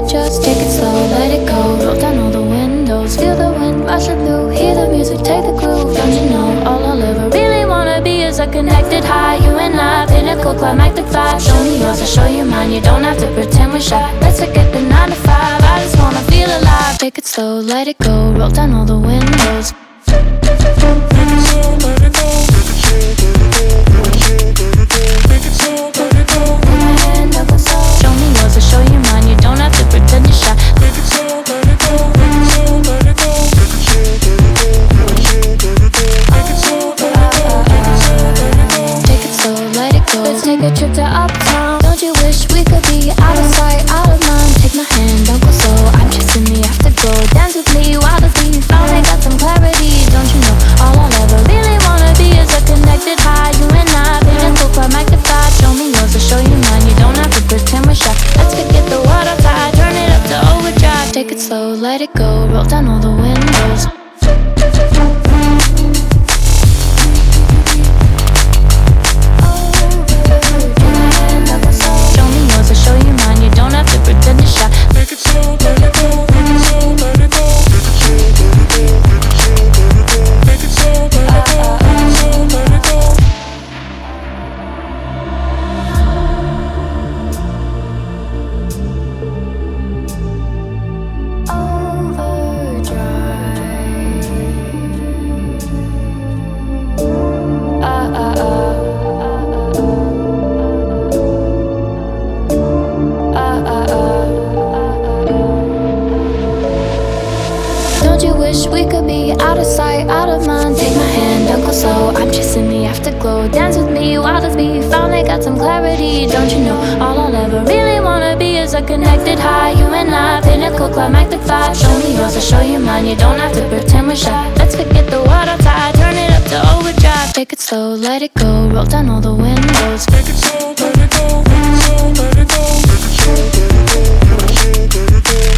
could just take it slow, let it go. Roll down all the windows, feel the wind rushing through. Hear the music, take the groove. Don't you know, all I'll ever really wanna be is a connected high. You and I, pinnacle, climactic vibe. Show me yours, I'll show you mine. You don't have to pretend we're shy. Let's forget the 9 to 5, I just wanna feel alive. Take it slow, let it go, roll down all the windows. Show me yours, I'll show you mine. You don't have to pretend you're shy. Take it slow, let it go. Let's take a trip to uptown. Don't you wish we could be out of sight, out of mind? Take my hand, don't go slow. I'm chasing the afterglow. Dance with me while the beat finally got some clarity. Don't you know, all I'll ever really wanna be is a connected high. You and I, pinnacle, climactic vibe. Show me yours, I'll show you mine. You don't have to pretend we're shy. Let's forget the water tide, turn it up to overdrive. Take it slow, let it go, roll down all the windows. We could be out of sight, out of mind. Take my hand, don't go slow. I'm chasing the afterglow. Dance with me while the beat finally got some clarity. Don't you know, all I'll ever really wanna be is a connected high. You and I, pinnacle, climactic vibe. Show me yours, I'll show you mine. You don't have to pretend we're shy. Let's forget the water tide, turn it up to overdrive. Take it slow, let it go, roll down all the windows. Take it slow, let it go, take it slow, let it go.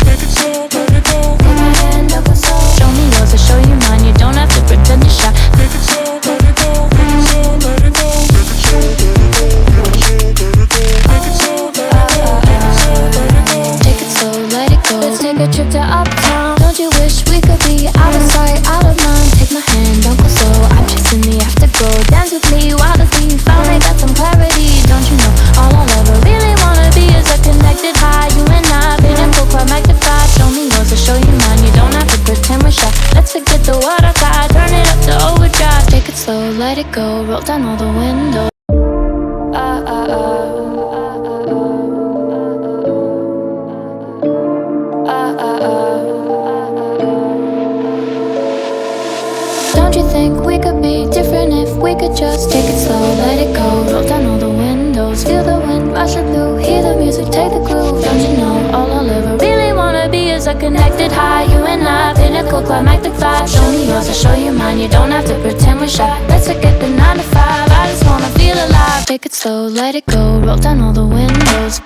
Take it slow, let it go. Take my hand, don't go slow. Show me yours, I'll show you mine. You don't have to pretend you're shy. Take it slow, let it go. Take it slow, let it go. Take it slow, take it slow, let it go. Let's take a trip to uptown. Don't you wish we could be out of sight, out of mind? Take my hand, don't go slow. I'm chasing the afterglow. Dance with me while the beat finally got some clarity. Don't you know, all I'll ever really wanna be is a connected high. You and I, pinnacle, climactic vibe. Show me yours, I'll show you mine. You don't have to pretend we're shy. Let's forget the water tide, turn it up to overdrive. Take it slow, let it go, roll down all the windows. Don't you think we could be different if we could just take it slow, let it go, roll down all the windows. Feel the wind rushing through, hear the music, take the groove. Don't you know, all I'll ever really wanna be is a connected high. You and I, pinnacle, climactic vibe. Show me yours, I'll show you mine. You don't have to pretend we're shy. Let's forget the 9 to 5, I just wanna feel alive. Take it slow, let it go, roll down all the windows.